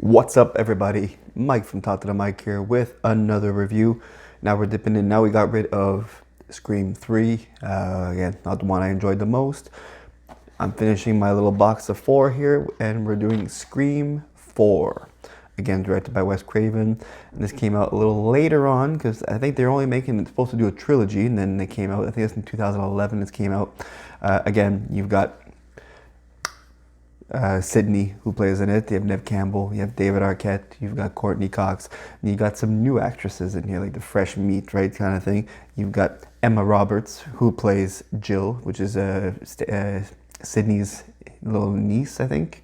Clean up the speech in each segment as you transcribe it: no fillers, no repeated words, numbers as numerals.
What's up, everybody? Mike from Talk to the Mic here with another review. Now we're dipping in. Now we got rid of Scream 3. Again, not the one I enjoyed the most. I'm finishing my little box of 4 here, and we're doing Scream 4. Again, directed by Wes Craven. And this came out a little later on because I think they're only supposed to do a trilogy, and then they came out, I think it's in 2011 this came out. Again, you've got Sydney, who plays in it. You have Neve Campbell, you have David Arquette, you've got Courtney Cox, and you got some new actresses in here, like the fresh meat, right, kind of thing. You've got Emma Roberts, who plays Jill, which is Sydney's little niece, I think.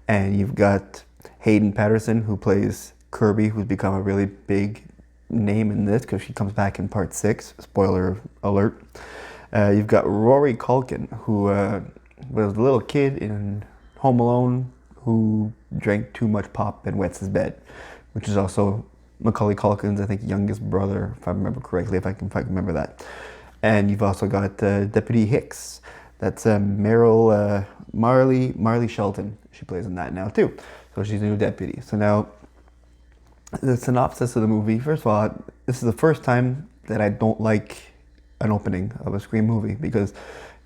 And you've got Hayden Patterson, who plays Kirby, who's become a really big name in this because she comes back in part 6. Spoiler alert. You've got Rory Culkin, who was a little kid in Home Alone who drank too much pop and wets his bed, which is also Macaulay Culkin's, I think, youngest brother, if I remember correctly, if I can remember that. And you've also got Deputy Hicks. That's Marley Shelton. She plays in that now too. So she's a new deputy. So now, the synopsis of the movie. First of all, this is the first time that I don't like an opening of a Scream movie because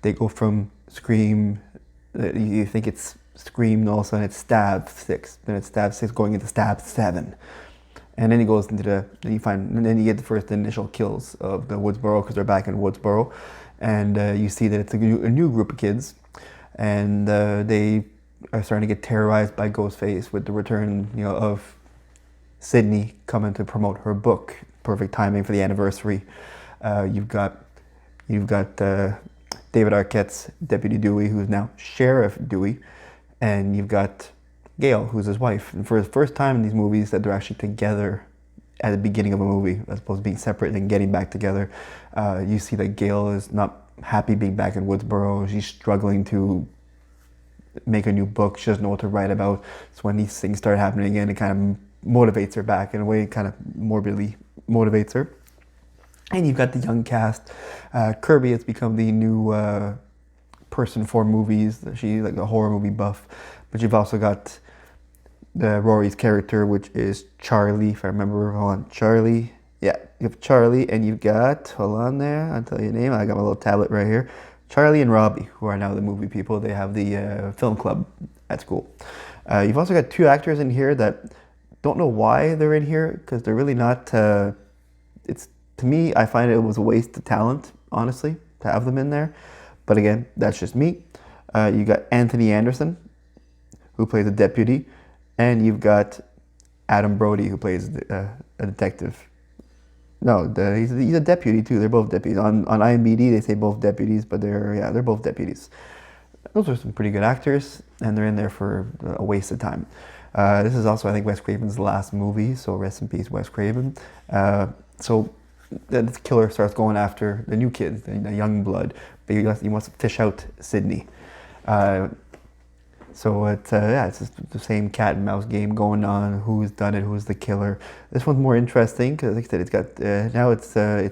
they go from Scream. You think it's Scream, and all of a sudden it's Stab 6, then it's Stab 6 going into Stab 7, and then he goes into then you get the first initial kills of the Woodsboro because they're back in Woodsboro, and you see that it's a new group of kids, and they are starting to get terrorized by Ghostface with the return, of Sydney coming to promote her book. Perfect timing for the anniversary. You've got David Arquette's Deputy Dewey, who's now Sheriff Dewey, and you've got Gail, who's his wife. And for the first time in these movies that they're actually together at the beginning of a movie, as opposed to being separate and getting back together, you see that Gail is not happy being back in Woodsboro. She's struggling to make a new book. She doesn't know what to write about. So when these things start happening again, it kind of motivates her back in a way. It kind of morbidly motivates her. And you've got the young cast. Kirby has become the new person for movies. She's like a horror movie buff. But you've also got Rory's character, which is Charlie, if I remember. Hold on, Charlie. Yeah, you have Charlie, and you've got, hold on there, I'll tell you your name. I got my little tablet right here. Charlie and Robbie, who are now the movie people. They have the film club at school. You've also got 2 actors in here that don't know why they're in here, because they're really not, to me, I find it was a waste of talent, honestly, to have them in there. But again, that's just me. You got Anthony Anderson, who plays a deputy, and you've got Adam Brody, who plays a detective. No, he's a deputy too. They're both deputies. On IMDb, they say both deputies, but they're both deputies. Those are some pretty good actors, and they're in there for a waste of time. This is also, I think, Wes Craven's last movie, so rest in peace, Wes Craven. So the killer starts going after the new kids, the young blood, but he wants to fish out Sydney. So it's just the same cat and mouse game going on. Who's done it? Who's the killer? This one's more interesting because, like I said, it's got now it's a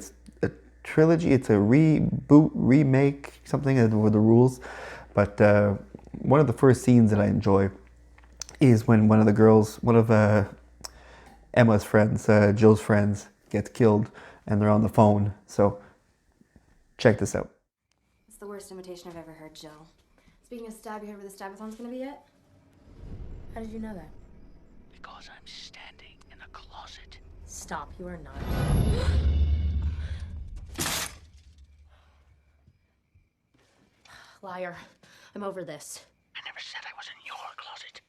trilogy. It's a reboot, remake, something with the rules. But one of the first scenes that I enjoy is when one of Emma's friends, Jill's friends, gets killed, and they're on the phone. So check this out. It's the worst imitation I've ever heard, Jill. Speaking of stab, you heard where the stab-a-thon's gonna be at? How did you know that? Because I'm standing in a closet. Stop, you are not. Liar. I'm over this. I never said I was in your closet.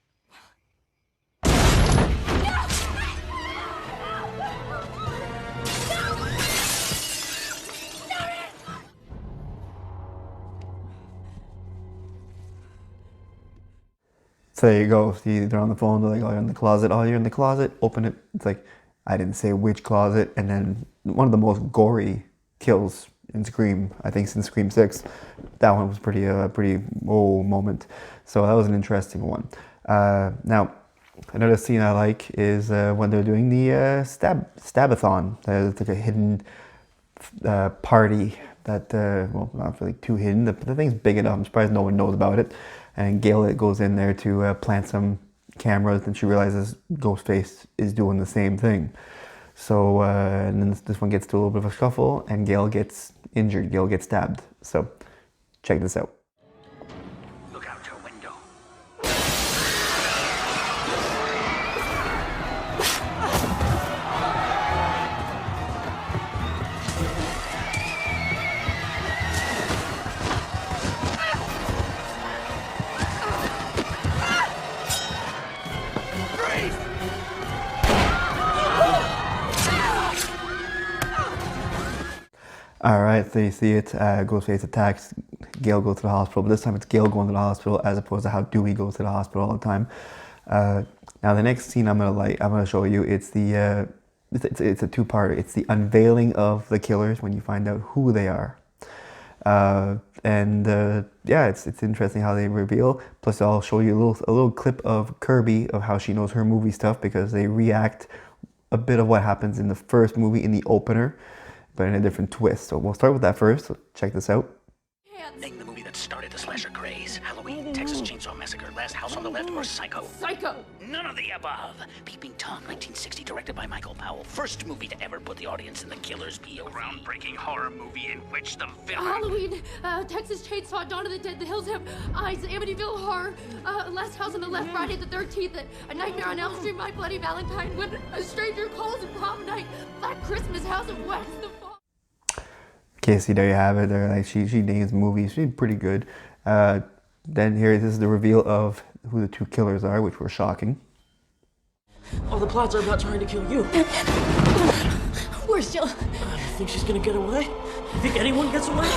So there you go. See, they're on the phone. They're like, "Oh, you're in the closet. Oh, you're in the closet. Open it." It's like, I didn't say which closet. And then one of the most gory kills in Scream, I think, since Scream 6. That one was pretty moment. So that was an interesting one. Now, another scene I like is when they're doing the stab-a-thon. It's like a hidden party that, well, not really too hidden. The thing's big enough. I'm surprised no one knows about it. And Gail goes in there to plant some cameras, and she realizes Ghostface is doing the same thing. So and then this one gets to a little bit of a scuffle, and Gale gets injured. Gale gets stabbed. So check this out. Look out your window. All right, so you see it. Ghostface attacks. Gale goes to the hospital, but this time it's Gale going to the hospital as opposed to how Dewey goes to the hospital all the time. Now the next scene I'm gonna show you. It's the it's a two-parter. It's the unveiling of the killers when you find out who they are. Yeah, it's interesting how they reveal. Plus, I'll show you a little clip of Kirby of how she knows her movie stuff, because they react a bit of what happens in the first movie in the opener, but in a different twist. So we'll start with that first. So check this out. Name the movie that started the slasher craze. Halloween, Texas Chainsaw Massacre, Last House on the Left, or Psycho? Psycho! None of the above. Peeping Tom, 1960, directed by Michael Powell. First movie to ever put the audience in the killer's POV. Groundbreaking horror movie in which the villain... Halloween, Texas Chainsaw, Dawn of the Dead, The Hills Have Eyes, Amityville Horror, Last House on the Left, Friday the 13th, A Nightmare on Elm Street, My Bloody Valentine, When a Stranger Calls, Prom Night, Black Christmas, House of Wax, The Fall. Okay, see, there you have it. There, like she names movies. She's pretty good. Then here, this is the reveal of who the two killers are, which were shocking. Oh, the plots are about trying to kill you. Where's Jill? Think she's gonna get away? Think anyone gets away?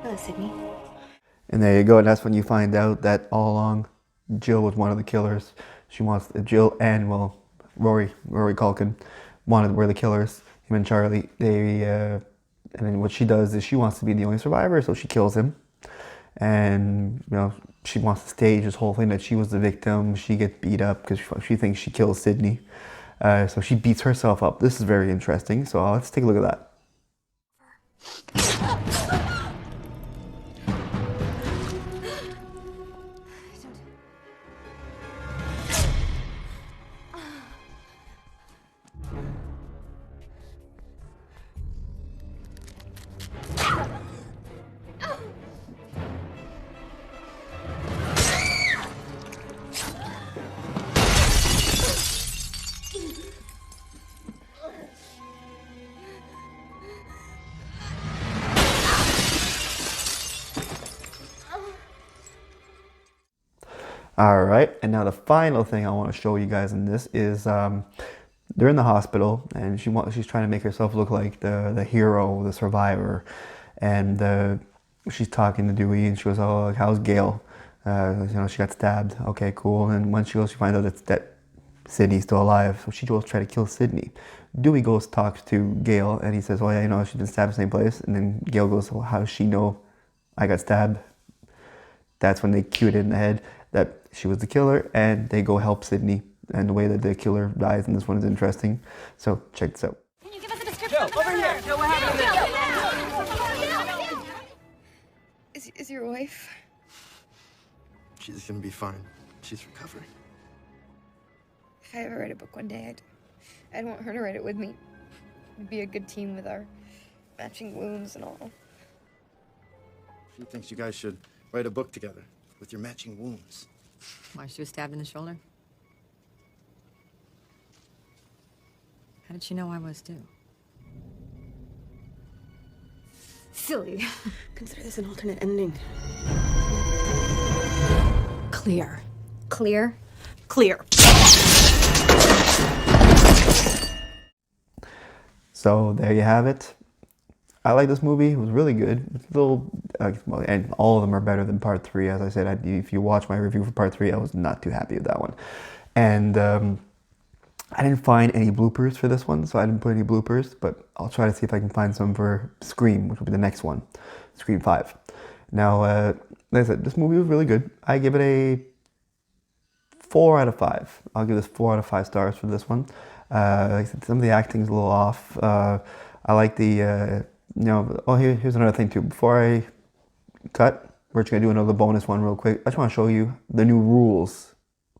Hello, Sydney. And there you go. And that's when you find out that all along, Jill was one of the killers. She wants Jill and, well, Rory Culkin were the killers. Him and Charlie. And then what she does is she wants to be the only survivor, so she kills him. And she wants to stage this whole thing that she was the victim. She gets beat up because she thinks she killed Sydney. So she beats herself up. This is very interesting. So let's take a look at that. All right, and now the final thing I want to show you guys in this is they're in the hospital, and she's trying to make herself look like the hero, the survivor, and she's talking to Dewey, and she goes, "Oh, how's Gale? She got stabbed. Okay, cool." And when she goes, she finds out that Sydney's still alive, so she goes try to kill Sydney. Dewey goes talks to Gale, and he says, "Oh yeah, she's been stabbed in the same place." And then Gale goes, "Well, how does she know I got stabbed?" That's when they cued it in the head that she was the killer, and they go help Sydney. And the way that the killer dies in this one is interesting. So check this out. Can you give us a description? Joe, over here! Joe, what happened? Is your wife? She's gonna be fine. She's recovering. If I ever write a book one day, I'd want her to write it with me. We'd be a good team with our matching wounds and all. She thinks you guys should write a book together with your matching wounds. Why, she was stabbed in the shoulder? How did she know I was, too? Silly. Consider this an alternate ending. Clear. Clear? Clear. So there you have it. I like this movie. It was really good. It's a little, and all of them are better than Part 3. As I said, if you watch my review for Part 3, I was not too happy with that one. And I didn't find any bloopers for this one, so I didn't put any bloopers, but I'll try to see if I can find some for Scream, which will be the next one, Scream 5. Now, like I said, this movie was really good. I give it a 4 out of 5. I'll give this 4 out of 5 stars for this one. Like I said, some of the acting's a little off. I like the, here's another thing too. Before I cut, we're just gonna do another bonus one real quick. I just want to show you the new rules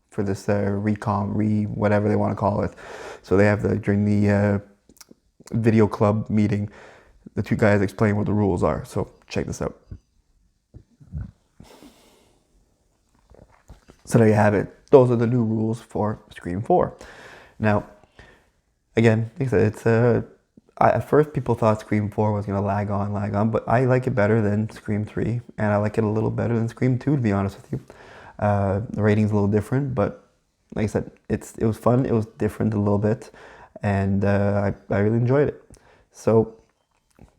for this whatever they want to call it. So they have during the video club meeting, the two guys explain what the rules are. So check this out. So there you have it. Those are the new rules for Scream 4. Now, again, like I said, it's at first people thought Scream 4 was going to lag on, but I like it better than Scream 3, and I like it a little better than Scream 2, to be honest with you. The rating's a little different, but like I said, it was fun, it was different a little bit, and I really enjoyed it. So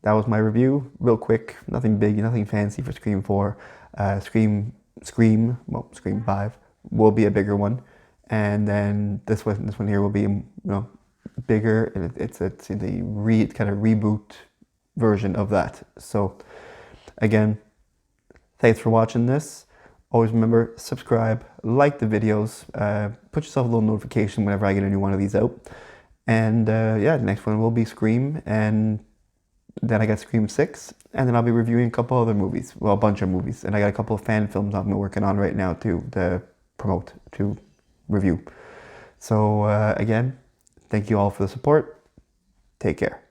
that was my review, real quick, nothing big, nothing fancy for Scream 4. Scream 5 will be a bigger one, and then this one here will be bigger, and it's the kind of reboot version of that. So again, thanks for watching this. Always remember, subscribe, like the videos, put yourself a little notification whenever I get a new one of these out. And the next one will be Scream, and then I got Scream 6, and then I'll be reviewing a couple other movies, well, a bunch of movies, and I got a couple of fan films I'm working on right now to promote, to review. So again, thank you all for the support. Take care.